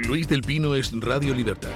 Luis del Pino es Radio Libertad.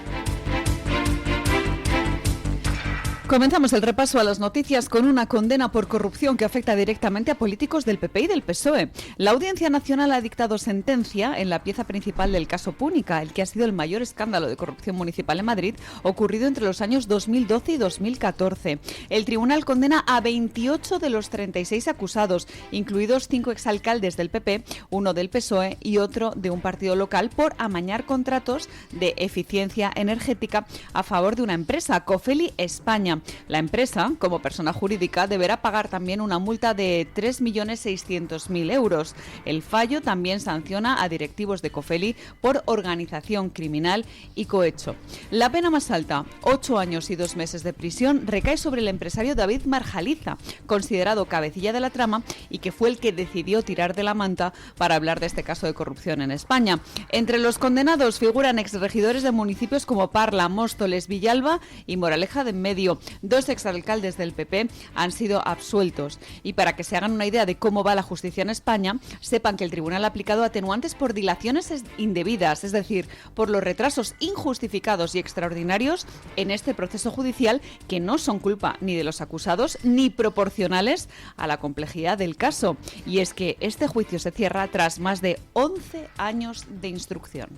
Comenzamos el repaso a las noticias con una condena por corrupción que afecta directamente a políticos del PP y del PSOE. La Audiencia Nacional ha dictado sentencia en la pieza principal del caso Púnica, el que ha sido el mayor escándalo de corrupción municipal en Madrid, ocurrido entre los años 2012 y 2014. El tribunal condena a 28 de los 36 acusados, incluidos 5 exalcaldes del PP, uno del PSOE y otro de un partido local, por amañar contratos de eficiencia energética a favor de una empresa, Cofeli España. La empresa, como persona jurídica, deberá pagar también una multa de 3.600.000 euros. El fallo también sanciona a directivos de Cofeli por organización criminal y cohecho. La pena más alta, 8 años y 2 meses de prisión, recae sobre el empresario David Marjaliza, considerado cabecilla de la trama y que fue el que decidió tirar de la manta para hablar de este caso de corrupción en España. Entre los condenados figuran exregidores de municipios como Parla, Móstoles, Villalba y Moraleja de Enmedio. 2 exalcaldes del PP han sido absueltos. Y para que se hagan una idea de cómo va la justicia en España, sepan que el tribunal ha aplicado atenuantes por dilaciones indebidas, es decir, por los retrasos injustificados y extraordinarios en este proceso judicial, que no son culpa ni de los acusados ni proporcionales a la complejidad del caso. Y es que este juicio se cierra tras más de 11 años de instrucción.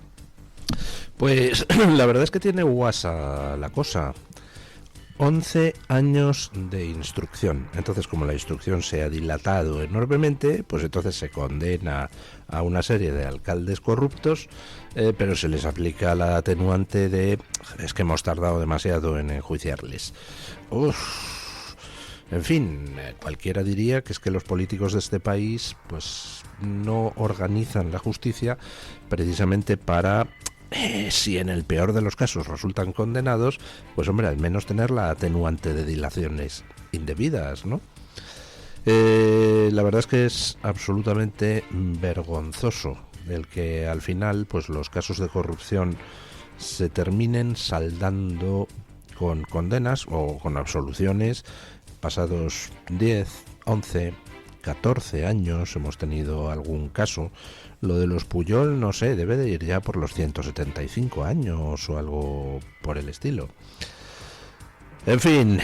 Pues la verdad es que tiene guasa la cosa. 11 años de instrucción. Entonces, como la instrucción se ha dilatado enormemente, pues entonces se condena a una serie de alcaldes corruptos, pero se les aplica la atenuante de es que hemos tardado demasiado en enjuiciarles. En fin, cualquiera diría que es que los políticos de este país pues no organizan la justicia precisamente para... si en el peor de los casos resultan condenados, pues hombre, al menos tener la atenuante de dilaciones indebidas, ¿no? La verdad es que es absolutamente vergonzoso el que al final pues los casos de corrupción se terminen saldando con condenas o con absoluciones. Pasados 10, 11, 14 años hemos tenido algún caso. Lo de los Pujol, no sé, debe de ir ya por los 175 años o algo por el estilo. En fin,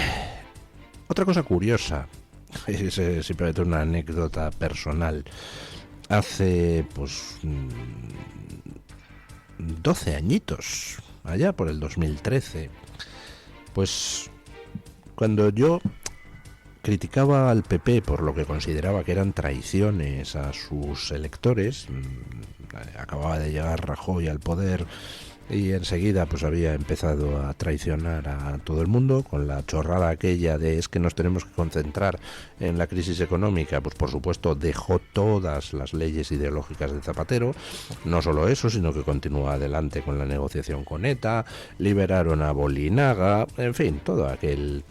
otra cosa curiosa, es simplemente una anécdota personal. Hace, pues, 12 añitos, allá por el 2013, pues, cuando yo criticaba al PP por lo que consideraba que eran traiciones a sus electores. Acababa de llegar Rajoy al poder y enseguida pues había empezado a traicionar a todo el mundo con la chorrada aquella de es que nos tenemos que concentrar en la crisis económica. Pues por supuesto dejó todas las leyes ideológicas de Zapatero, no solo eso, sino que continuó adelante con la negociación con ETA, liberaron a Bolinaga, en fin, todo aquel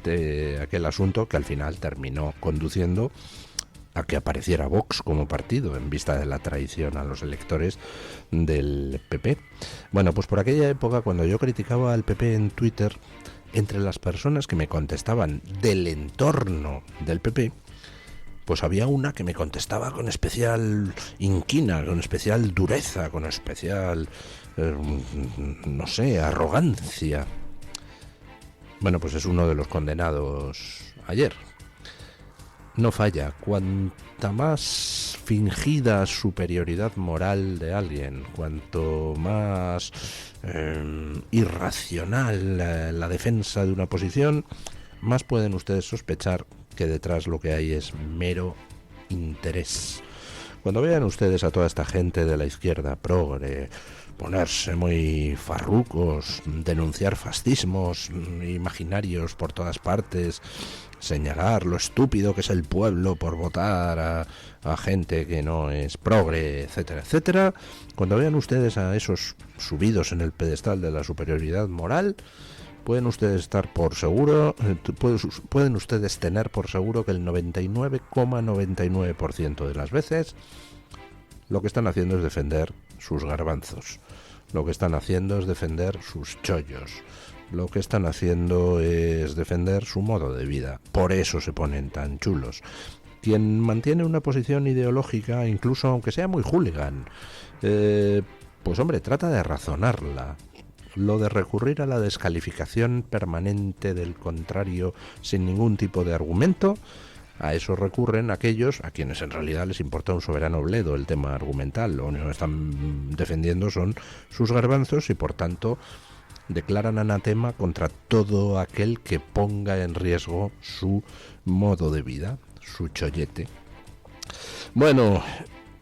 asunto que al final terminó conduciendo a que apareciera Vox como partido en vista de la traición a los electores del PP. Bueno, pues por aquella época, cuando yo criticaba al PP en Twitter, entre las personas que me contestaban del entorno del PP, pues había una que me contestaba con especial inquina, con especial dureza, con especial, no sé, arrogancia. Bueno, pues es uno de los condenados ayer. No falla, cuanta más fingida superioridad moral de alguien, cuanto más irracional la defensa de una posición, más pueden ustedes sospechar que detrás lo que hay es mero interés. Cuando vean ustedes a toda esta gente de la izquierda progre ponerse muy farrucos, denunciar fascismos imaginarios por todas partes, señalar lo estúpido que es el pueblo por votar a gente que no es progre, etcétera, etcétera, cuando vean ustedes a esos subidos en el pedestal de la superioridad moral, pueden ustedes estar por seguro, pueden ustedes tener por seguro que el 99,99% de las veces lo que están haciendo es defender sus garbanzos, lo que están haciendo es defender sus chollos, lo que están haciendo es defender su modo de vida. Por eso se ponen tan chulos. Quien mantiene una posición ideológica, incluso aunque sea muy hooligan, pues hombre, trata de razonarla. Lo de recurrir a la descalificación permanente del contrario sin ningún tipo de argumento, a eso recurren aquellos a quienes en realidad les importa un soberano bledo el tema argumental. Lo único que están defendiendo son sus garbanzos y por tanto declaran anatema contra todo aquel que ponga en riesgo su modo de vida, su chollete. Bueno,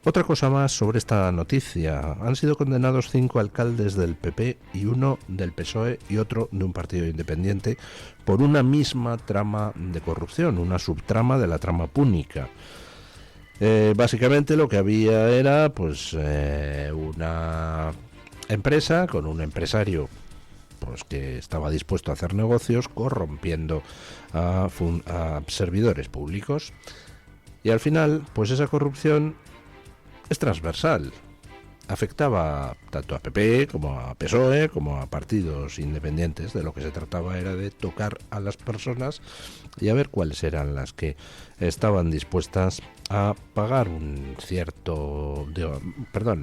otra cosa más sobre esta noticia. Han sido condenados 5 alcaldes del PP y 1 del PSOE y otro de un partido independiente por una misma trama de corrupción, una subtrama de la trama púnica. Básicamente lo que había era pues una empresa con un empresario pues que estaba dispuesto a hacer negocios corrompiendo a servidores públicos, y al final pues esa corrupción es transversal, afectaba tanto a PP como a PSOE como a partidos independientes. De lo que se trataba era de tocar a las personas y a ver cuáles eran las que estaban dispuestas a pagar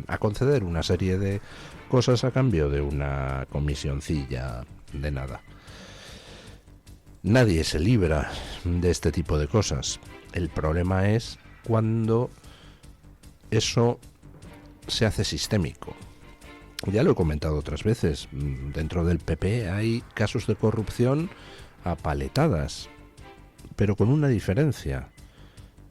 a conceder una serie de cosas a cambio de una comisioncilla de nada. Nadie se libra de este tipo de cosas. El problema es cuando eso se hace sistémico. Ya lo he comentado otras veces, dentro del PP hay casos de corrupción a paletadas, pero con una diferencia.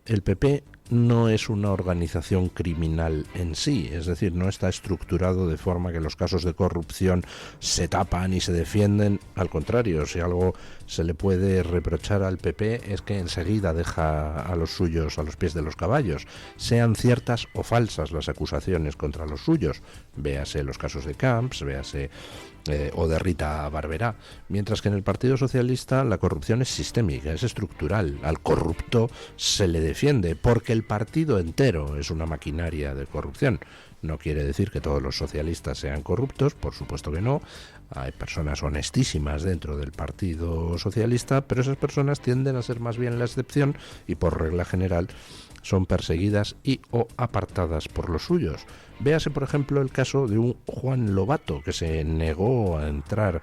El PP no es una organización criminal en sí, es decir, no está estructurado de forma que los casos de corrupción se tapan y se defienden. Al contrario, si algo se le puede reprochar al PP es que enseguida deja a los suyos a los pies de los caballos, sean ciertas o falsas las acusaciones contra los suyos. Véase los casos de Camps, véase o de Rita Barberá, mientras que en el Partido Socialista la corrupción es sistémica, es estructural. Al corrupto se le defiende porque el partido entero es una maquinaria de corrupción. No quiere decir que todos los socialistas sean corruptos, por supuesto que no. Hay personas honestísimas dentro del Partido Socialista, pero esas personas tienden a ser más bien la excepción y por regla general son perseguidas y o apartadas por los suyos. Véase, por ejemplo, el caso de un Juan Lobato que se negó a entrar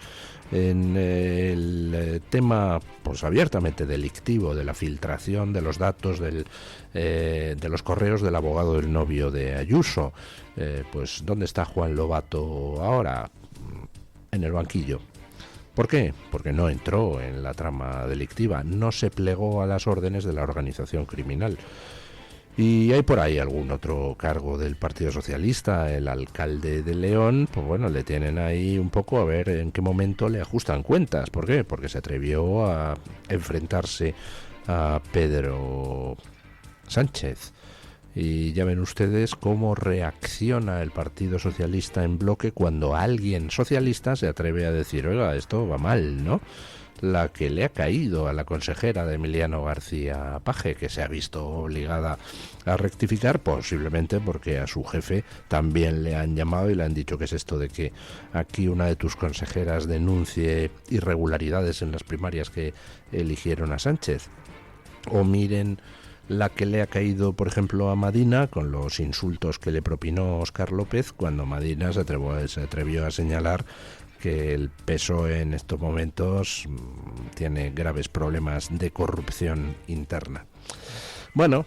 en el tema pues abiertamente delictivo de la filtración de los datos de los correos del abogado del novio de Ayuso. Pues ¿dónde está Juan Lobato ahora? En el banquillo. ¿Por qué? Porque no entró en la trama delictiva, no se plegó a las órdenes de la organización criminal. Y hay por ahí algún otro cargo del Partido Socialista, el alcalde de León, pues bueno, le tienen ahí un poco a ver en qué momento le ajustan cuentas. ¿Por qué? Porque se atrevió a enfrentarse a Pedro Sánchez. Y ya ven ustedes cómo reacciona el Partido Socialista en bloque cuando alguien socialista se atreve a decir, oiga, esto va mal, ¿no? La que le ha caído a la consejera de Emiliano García Paje, que se ha visto obligada a rectificar, posiblemente porque a su jefe también le han llamado y le han dicho que es esto de que aquí una de tus consejeras denuncie irregularidades en las primarias que eligieron a Sánchez. O miren la que le ha caído, por ejemplo, a Madina con los insultos que le propinó Óscar López cuando Madina se atrevió a señalar que el PSOE en estos momentos tiene graves problemas de corrupción interna. Bueno,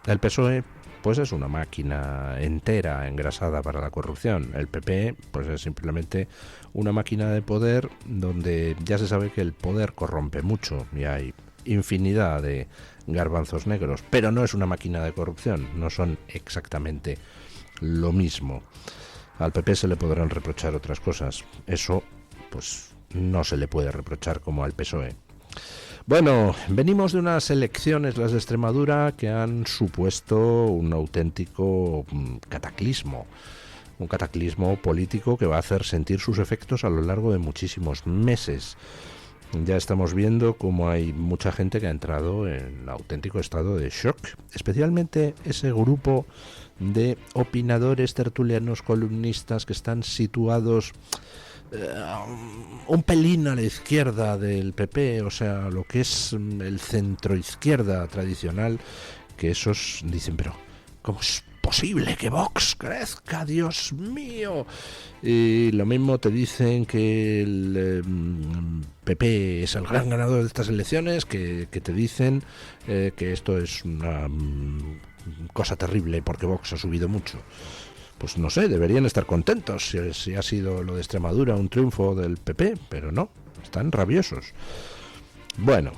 el PSOE pues es una máquina entera engrasada para la corrupción. El PP pues es simplemente una máquina de poder donde ya se sabe que el poder corrompe mucho y hay infinidad de garbanzos negros, pero no es una máquina de corrupción, no son exactamente lo mismo. Al PP se le podrán reprochar otras cosas, eso pues no se le puede reprochar como al PSOE. Bueno, venimos de unas elecciones, las de Extremadura, que han supuesto un auténtico cataclismo, un cataclismo político que va a hacer sentir sus efectos a lo largo de muchísimos meses. Ya estamos viendo cómo hay mucha gente que ha entrado en auténtico estado de shock, especialmente ese grupo de opinadores, tertulianos, columnistas que están situados un pelín a la izquierda del PP, o sea, lo que es el centro izquierda tradicional, que esos dicen, pero ¿cómo es posible que Vox crezca? Dios mío. Y lo mismo te dicen que el PP es el gran ganador de estas elecciones, que te dicen que esto es una cosa terrible porque Vox ha subido mucho. Pues no sé, deberían estar contentos si ha sido lo de Extremadura un triunfo del PP, pero no, están rabiosos. Bueno,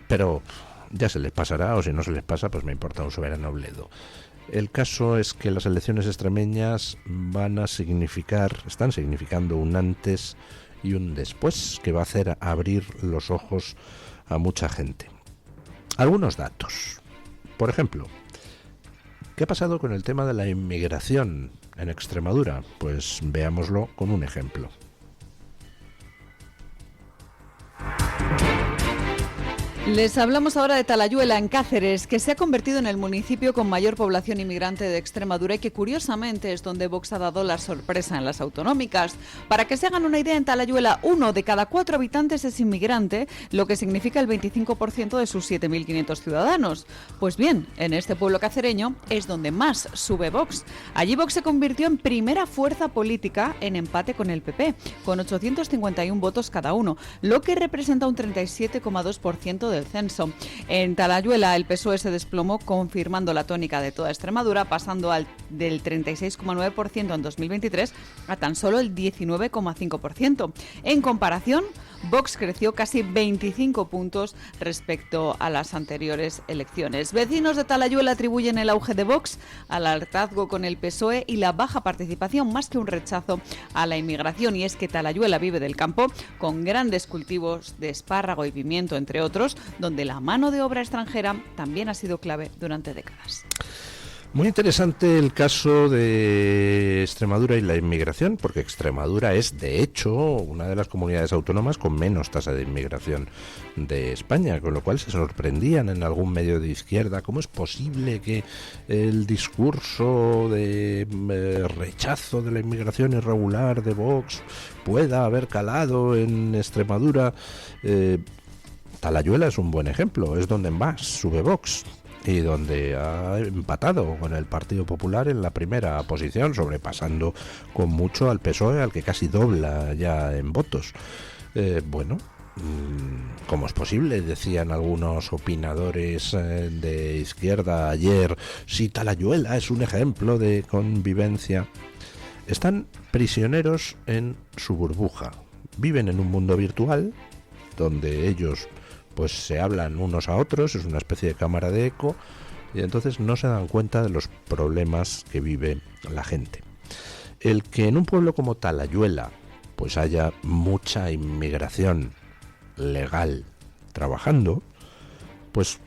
pero ya se les pasará, o si no se les pasa, pues me importa un soberano bledo. El caso es que las elecciones extremeñas están significando un antes y un después que va a hacer abrir los ojos a mucha gente. Algunos datos. Por ejemplo, ¿qué ha pasado con el tema de la inmigración en Extremadura? Pues veámoslo con un ejemplo. Les hablamos ahora de Talayuela, en Cáceres, que se ha convertido en el municipio con mayor población inmigrante de Extremadura y que curiosamente es donde Vox ha dado la sorpresa en las autonómicas. Para que se hagan una idea, en Talayuela 1 de cada 4 habitantes es inmigrante, lo que significa el 25% de sus 7.500 ciudadanos. Pues bien, en este pueblo cacereño es donde más sube Vox. Allí Vox se convirtió en primera fuerza política en empate con el PP, con 851 votos cada uno, lo que representa un 37,2% del censo. En Talayuela el PSOE se desplomó, confirmando la tónica de toda Extremadura, pasando del 36,9% en 2023 a tan solo el 19,5%. En comparación, Vox creció casi 25 puntos respecto a las anteriores elecciones. Vecinos de Talayuela atribuyen el auge de Vox al hartazgo con el PSOE y la baja participación más que un rechazo a la inmigración. Y es que Talayuela vive del campo, con grandes cultivos de espárrago y pimiento, entre otros, donde la mano de obra extranjera también ha sido clave durante décadas. Muy interesante el caso de Extremadura y la inmigración, porque Extremadura es, de hecho, una de las comunidades autónomas con menos tasa de inmigración de España, con lo cual se sorprendían en algún medio de izquierda. ¿Cómo es posible que el discurso de rechazo de la inmigración irregular de Vox pueda haber calado en Extremadura? Talayuela es un buen ejemplo, es donde más sube Vox y donde ha empatado con el Partido Popular en la primera posición, sobrepasando con mucho al PSOE, al que casi dobla ya en votos. ¿Cómo es posible? Decían algunos opinadores de izquierda ayer, si Talayuela es un ejemplo de convivencia. Están prisioneros en su burbuja, viven en un mundo virtual donde ellos pues se hablan unos a otros, es una especie de cámara de eco, y entonces no se dan cuenta de los problemas que vive la gente. El que en un pueblo como Talayuela pues haya mucha inmigración legal trabajando, pues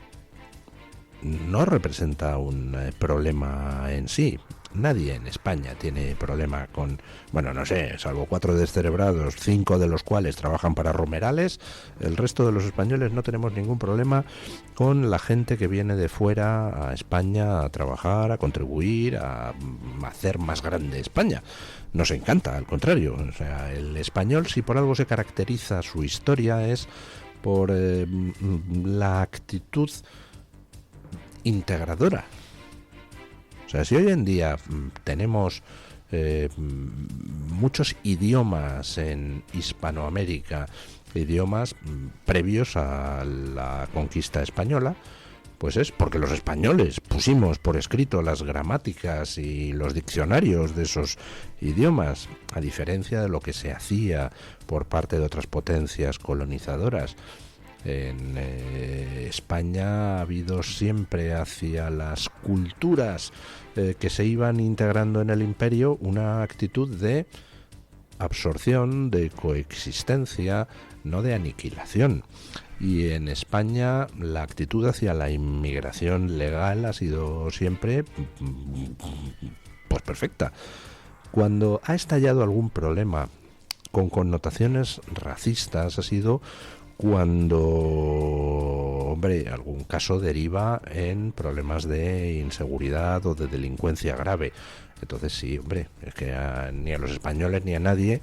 no representa un problema en sí. Nadie en España tiene problema con, salvo 4 descerebrados, 5 de los cuales trabajan para Romerales. El resto de los españoles no tenemos ningún problema con la gente que viene de fuera a España a trabajar, a contribuir, a hacer más grande España. Nos encanta, al contrario. O sea, el español, si por algo se caracteriza su historia, es por la actitud integradora. O sea, si hoy en día tenemos muchos idiomas en Hispanoamérica, idiomas previos a la conquista española, pues es porque los españoles pusimos por escrito las gramáticas y los diccionarios de esos idiomas, a diferencia de lo que se hacía por parte de otras potencias colonizadoras. En España ha habido siempre hacia las culturas que se iban integrando en el imperio una actitud de absorción, de coexistencia, no de aniquilación. Y en España la actitud hacia la inmigración legal ha sido siempre pues perfecta. Cuando ha estallado algún problema con connotaciones racistas ha sido cuando, algún caso deriva en problemas de inseguridad o de delincuencia grave. Entonces sí, es que ni a los españoles ni a nadie,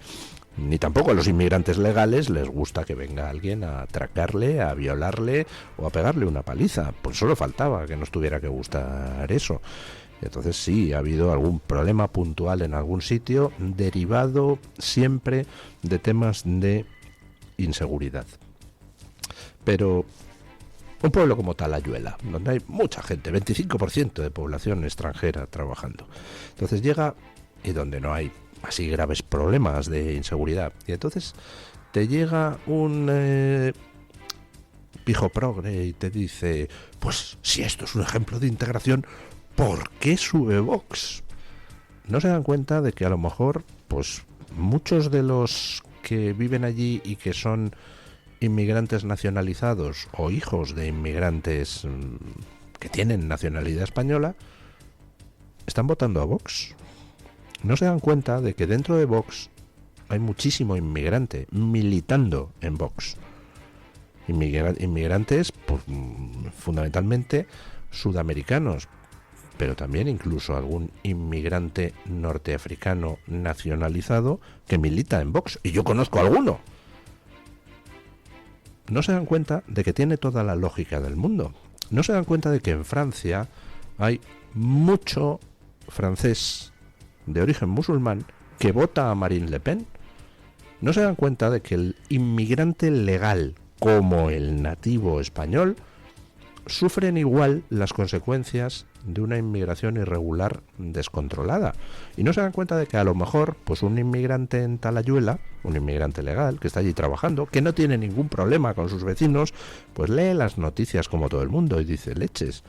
ni tampoco a los inmigrantes legales, les gusta que venga alguien a atracarle, a violarle o a pegarle una paliza. Pues solo faltaba que nos tuviera que gustar eso. Entonces sí, ha habido algún problema puntual en algún sitio, derivado siempre de temas de inseguridad. Pero un pueblo como Talayuela, donde hay mucha gente, 25% de población extranjera trabajando, entonces llega, y donde no hay así graves problemas de inseguridad, y entonces te llega un pijo progre y te dice, pues si esto es un ejemplo de integración, ¿por qué sube Vox? No se dan cuenta de que a lo mejor, pues muchos de los que viven allí y que son inmigrantes nacionalizados o hijos de inmigrantes que tienen nacionalidad española, están votando a Vox. No se dan cuenta de que dentro de Vox hay muchísimo inmigrante militando en Vox. Inmigrantes, pues, fundamentalmente sudamericanos, pero también incluso algún inmigrante norteafricano nacionalizado que milita en Vox. Y yo conozco a alguno. No se dan cuenta de que tiene toda la lógica del mundo. No se dan cuenta de que en Francia hay mucho francés de origen musulmán que vota a Marine Le Pen. No se dan cuenta de que el inmigrante legal, como el nativo español, sufren igual las consecuencias de una inmigración irregular descontrolada. Y no se dan cuenta de que a lo mejor, pues un inmigrante en Talayuela, un inmigrante legal que está allí trabajando, que no tiene ningún problema con sus vecinos, pues lee las noticias como todo el mundo y dice, leches,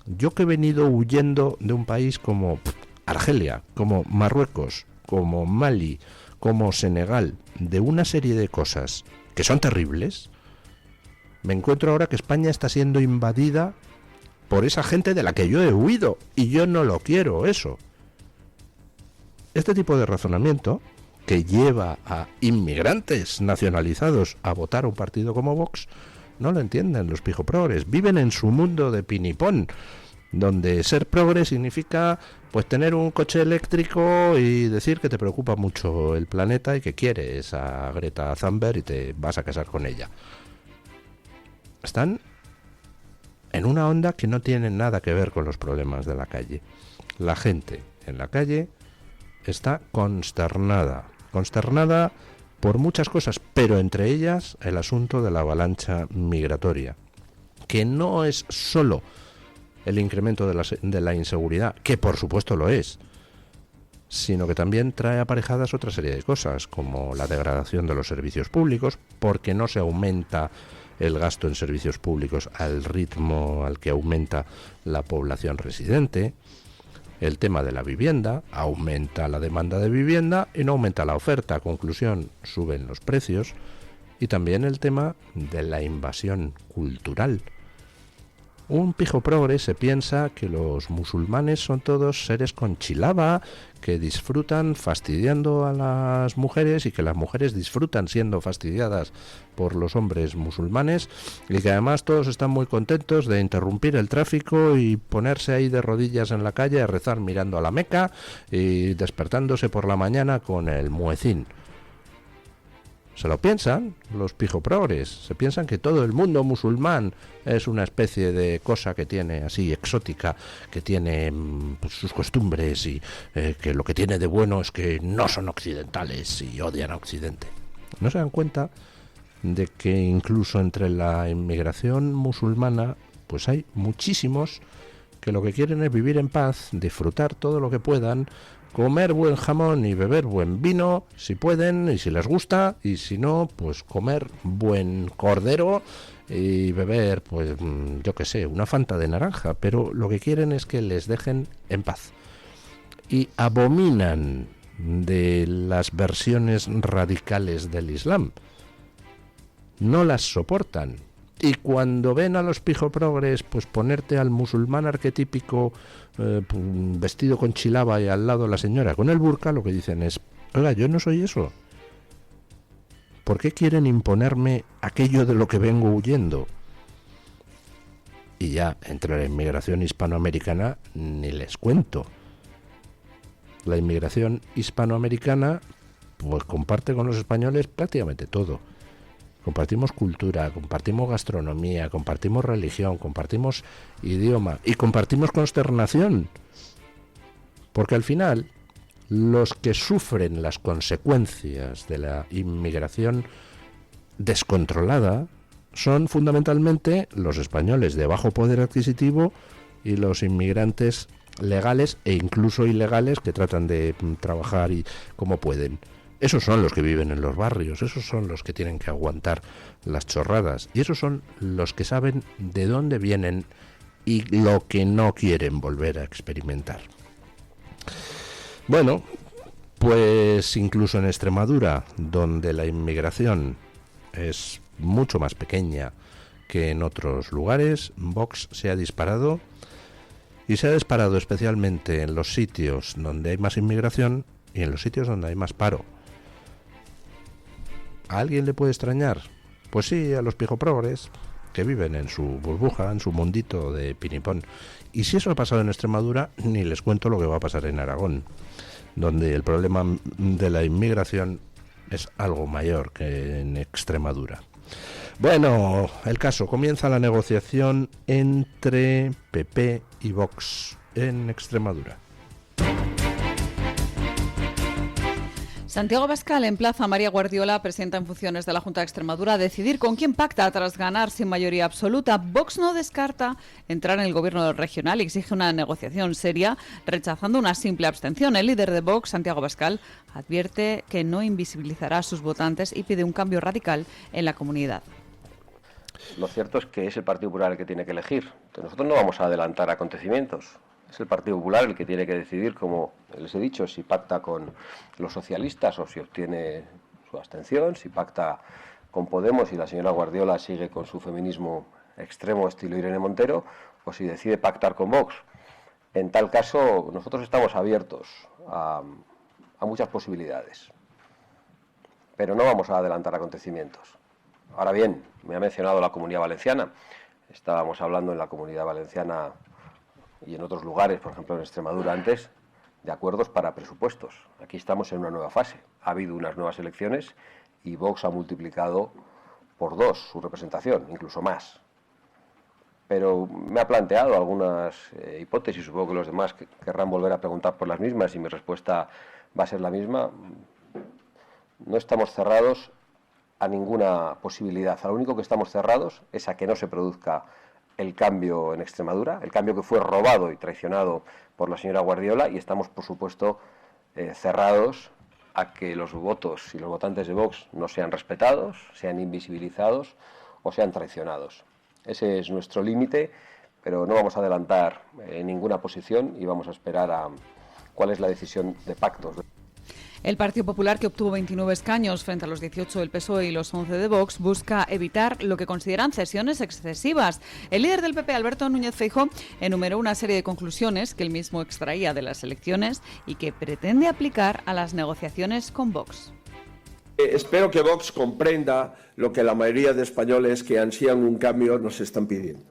yo que he venido huyendo de un país como Argelia, como Marruecos, como Mali, como Senegal, de una serie de cosas que son terribles, me encuentro ahora que España está siendo invadida por esa gente de la que yo he huido, y yo no lo quiero, eso. Este tipo de razonamiento, que lleva a inmigrantes nacionalizados a votar a un partido como Vox, no lo entienden los pijoprogres. Viven en su mundo de pinipón, donde ser progre significa pues tener un coche eléctrico y decir que te preocupa mucho el planeta y que quieres a Greta Thunberg y te vas a casar con ella. Están en una onda que no tiene nada que ver con los problemas de la calle. La gente en la calle está consternada por muchas cosas, pero entre ellas el asunto de la avalancha migratoria, que no es solo el incremento de la inseguridad, que por supuesto lo es, sino que también trae aparejadas otra serie de cosas, como la degradación de los servicios públicos, porque no se aumenta el gasto en servicios públicos al ritmo al que aumenta la población residente. El tema de la vivienda, aumenta la demanda de vivienda y no aumenta la oferta. Conclusión, suben los precios. Y también el tema de la invasión cultural. Un pijo progre se piensa que los musulmanes son todos seres con chilaba, que disfrutan fastidiando a las mujeres y que las mujeres disfrutan siendo fastidiadas por los hombres musulmanes, y que además todos están muy contentos de interrumpir el tráfico y ponerse ahí de rodillas en la calle a rezar mirando a la Meca y despertándose por la mañana con el muecín. Se lo piensan los pijoprogres, se piensan que todo el mundo musulmán es una especie de cosa que tiene así exótica, que tiene pues, sus costumbres y que lo que tiene de bueno es que no son occidentales y odian a Occidente. No se dan cuenta de que incluso entre la inmigración musulmana pues hay muchísimos que lo que quieren es vivir en paz, disfrutar todo lo que puedan, comer buen jamón y beber buen vino, si pueden y si les gusta, y si no, pues comer buen cordero y beber, pues yo qué sé, una Fanta de naranja, pero lo que quieren es que les dejen en paz. Y abominan de las versiones radicales del Islam. No las soportan. Y cuando ven a los pijoprogres pues ponerte al musulmán arquetípico vestido con chilaba y al lado la señora con el burka, lo que dicen es, oiga, yo no soy eso. ¿Por qué quieren imponerme aquello de lo que vengo huyendo? Y ya, entre la inmigración hispanoamericana, ni les cuento. La inmigración hispanoamericana pues comparte con los españoles prácticamente todo. Compartimos cultura, compartimos gastronomía, compartimos religión, compartimos idioma y compartimos consternación Porque al final, los que sufren las consecuencias de la inmigración descontrolada son fundamentalmente los españoles de bajo poder adquisitivo y los inmigrantes legales e incluso ilegales que tratan de trabajar y como pueden. Esos son los que viven en los barrios, esos son los que tienen que aguantar las chorradas y esos son los que saben de dónde vienen y lo que no quieren volver a experimentar. Bueno, pues incluso en Extremadura, donde la inmigración es mucho más pequeña que en otros lugares, Vox se ha disparado y se ha disparado especialmente en los sitios donde hay más inmigración y en los sitios donde hay más paro. ¿A alguien le puede extrañar? Pues sí, a los pijoprogres que viven en su burbuja, en su mundito de pinipón. Y si eso ha pasado en Extremadura, ni les cuento lo que va a pasar en Aragón, donde el problema de la inmigración es algo mayor que en Extremadura. Bueno, el caso, comienza la negociación entre PP y Vox en Extremadura. Santiago Abascal emplaza a María Guardiola, presidenta en funciones de la Junta de Extremadura, a decidir con quién pacta tras ganar sin mayoría absoluta. Vox no descarta entrar en el gobierno regional y exige una negociación seria, rechazando una simple abstención. El líder de Vox, Santiago Abascal, advierte que no invisibilizará a sus votantes y pide un cambio radical en la comunidad. Lo cierto es que es el Partido Popular el que tiene que elegir. Nosotros no vamos a adelantar acontecimientos. Es el Partido Popular el que tiene que decidir, como les he dicho, si pacta con los socialistas o si obtiene su abstención, si pacta con Podemos y la señora Guardiola sigue con su feminismo extremo estilo Irene Montero, o si decide pactar con Vox. En tal caso, nosotros estamos abiertos a muchas posibilidades, pero no vamos a adelantar acontecimientos. Ahora bien, me ha mencionado la Comunidad Valenciana. Estábamos hablando en la Comunidad Valenciana y en otros lugares, por ejemplo en Extremadura antes, de acuerdos para presupuestos. Aquí estamos en una nueva fase. Ha habido unas nuevas elecciones y Vox ha multiplicado por 2 su representación, incluso más. Pero me ha planteado algunas hipótesis, supongo que los demás querrán volver a preguntar por las mismas y mi respuesta va a ser la misma. No estamos cerrados a ninguna posibilidad. A lo único que estamos cerrados es a que no se produzca el cambio en Extremadura, el cambio que fue robado y traicionado por la señora Guardiola, y estamos, por supuesto, cerrados a que los votos y los votantes de Vox no sean respetados, sean invisibilizados o sean traicionados. Ese es nuestro límite, pero no vamos a adelantar ninguna posición y vamos a esperar a cuál es la decisión de pactos. El Partido Popular, que obtuvo 29 escaños frente a los 18 del PSOE y los 11 de Vox, busca evitar lo que consideran cesiones excesivas. El líder del PP, Alberto Núñez Feijóo, enumeró una serie de conclusiones que él mismo extraía de las elecciones y que pretende aplicar a las negociaciones con Vox. Espero que Vox comprenda lo que la mayoría de españoles que ansían un cambio nos están pidiendo.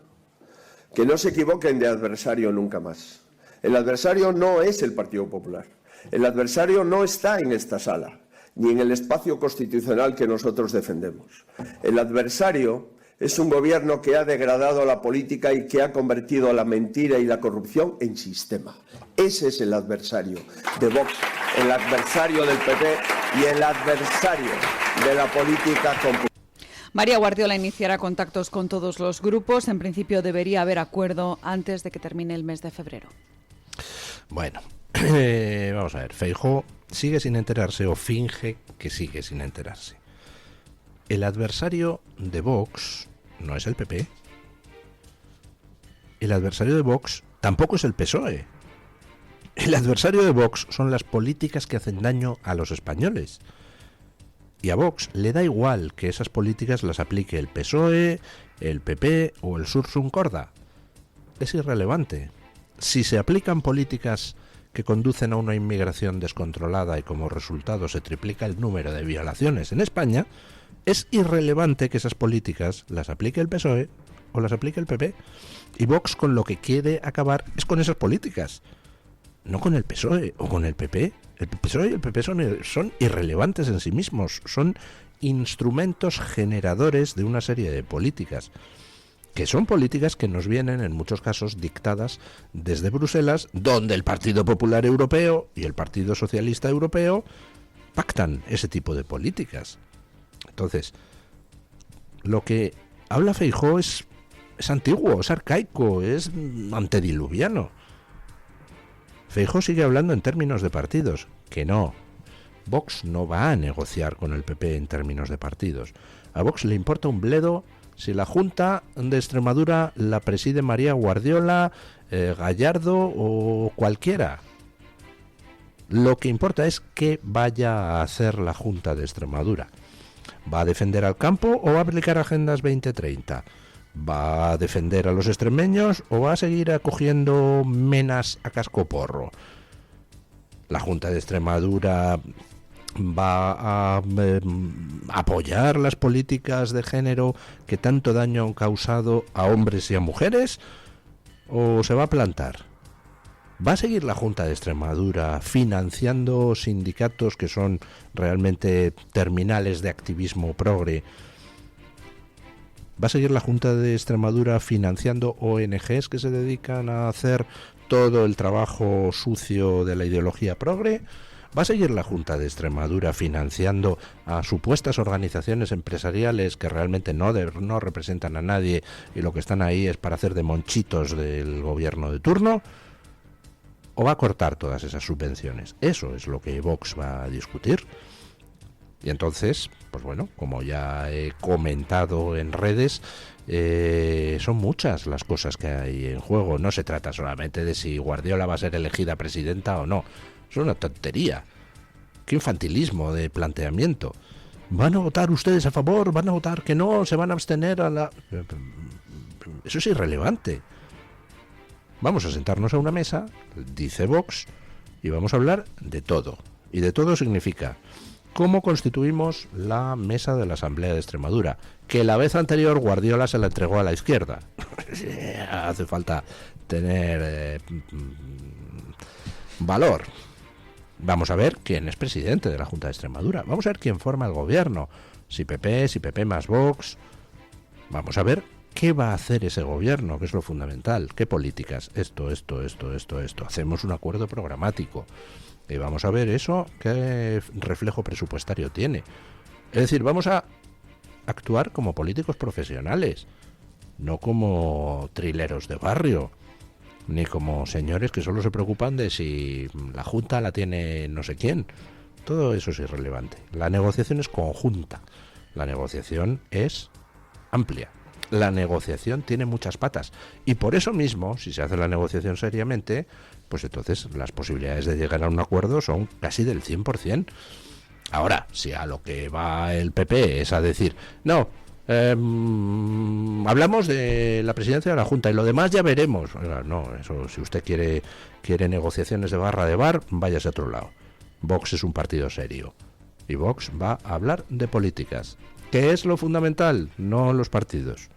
Que no se equivoquen de adversario nunca más. El adversario no es el Partido Popular. El adversario no está en esta sala, ni en el espacio constitucional que nosotros defendemos. El adversario es un gobierno que ha degradado la política y que ha convertido la mentira y la corrupción en sistema. Ese es el adversario de Vox, el adversario del PP y el adversario de la política común. María Guardiola iniciará contactos con todos los grupos. En principio debería haber acuerdo antes de que termine el mes de febrero. Bueno, vamos a ver, Feijóo sigue sin enterarse o finge que sigue sin enterarse. El adversario de Vox no es el PP. El adversario de Vox tampoco es el PSOE. El adversario de Vox son las políticas que hacen daño a los españoles. Y a Vox le da igual que esas políticas las aplique el PSOE, el PP o el Sursum Corda. Es irrelevante. Si se aplican políticas que conducen a una inmigración descontrolada y como resultado se triplica el número de violaciones en España, es irrelevante que esas políticas las aplique el PSOE o las aplique el PP. Y Vox con lo que quiere acabar es con esas políticas, no con el PSOE o con el PP. El PSOE y el PP son irrelevantes en sí mismos, son instrumentos generadores de una serie de políticas. que son políticas que nos vienen en muchos casos dictadas desde Bruselas, donde el Partido Popular Europeo y el Partido Socialista Europeo pactan ese tipo de políticas. Entonces, lo que habla Feijóo es antiguo, es arcaico, es antediluviano. Feijóo sigue hablando en términos de partidos, que no. Vox no va a negociar con el PP en términos de partidos. A Vox le importa un bledo si la Junta de Extremadura la preside María Guardiola, Gallardo o cualquiera. Lo que importa es qué vaya a hacer la Junta de Extremadura. ¿Va a defender al campo o va a aplicar Agendas 2030? ¿Va a defender a los extremeños o va a seguir acogiendo menas a cascoporro? La Junta de Extremadura va a apoyar las políticas de género que tanto daño han causado a hombres y a mujeres, o se va a plantar. ¿Va a seguir la Junta de Extremadura financiando sindicatos que son realmente terminales de activismo progre? ¿Va a seguir la Junta de Extremadura financiando ONGs que se dedican a hacer todo el trabajo sucio de la ideología progre? ¿Va a seguir la Junta de Extremadura financiando a supuestas organizaciones empresariales que realmente no representan a nadie y lo que están ahí es para hacer de monchitos del gobierno de turno? ¿O va a cortar todas esas subvenciones? Eso es lo que Vox va a discutir. Y entonces, pues bueno, como ya he comentado en redes, son muchas las cosas que hay en juego. No se trata solamente de si Guardiola va a ser elegida presidenta o no. Es una tontería. Qué infantilismo de planteamiento. ¿Van a votar ustedes a favor? ¿Van a votar que no? ¿Se van a abstener a la...? Eso es irrelevante. Vamos a sentarnos a una mesa, dice Vox, y vamos a hablar de todo. Y de todo significa cómo constituimos la mesa de la Asamblea de Extremadura, que la vez anterior Guardiola se la entregó a la izquierda. Hace falta tener valor. Vamos a ver quién es presidente de la Junta de Extremadura. Vamos a ver quién forma el gobierno. Si PP más Vox. Vamos a ver qué va a hacer ese gobierno, que es lo fundamental. ¿Qué políticas? Esto. Hacemos un acuerdo programático. Y vamos a ver eso, qué reflejo presupuestario tiene. Es decir, vamos a actuar como políticos profesionales, no como trileros de barrio, ni como señores que solo se preocupan de si la Junta la tiene no sé quién. Todo eso es irrelevante. La negociación es conjunta. La negociación es amplia. La negociación tiene muchas patas. Y por eso mismo, si se hace la negociación seriamente, pues entonces las posibilidades de llegar a un acuerdo son casi del 100%. Ahora, si a lo que va el PP es a decir, no, hablamos de la presidencia de la Junta y lo demás ya veremos. No, eso, si usted quiere negociaciones de barra de bar, váyase a otro lado. Vox es un partido serio y Vox va a hablar de políticas. ¿Qué es lo fundamental? No los partidos.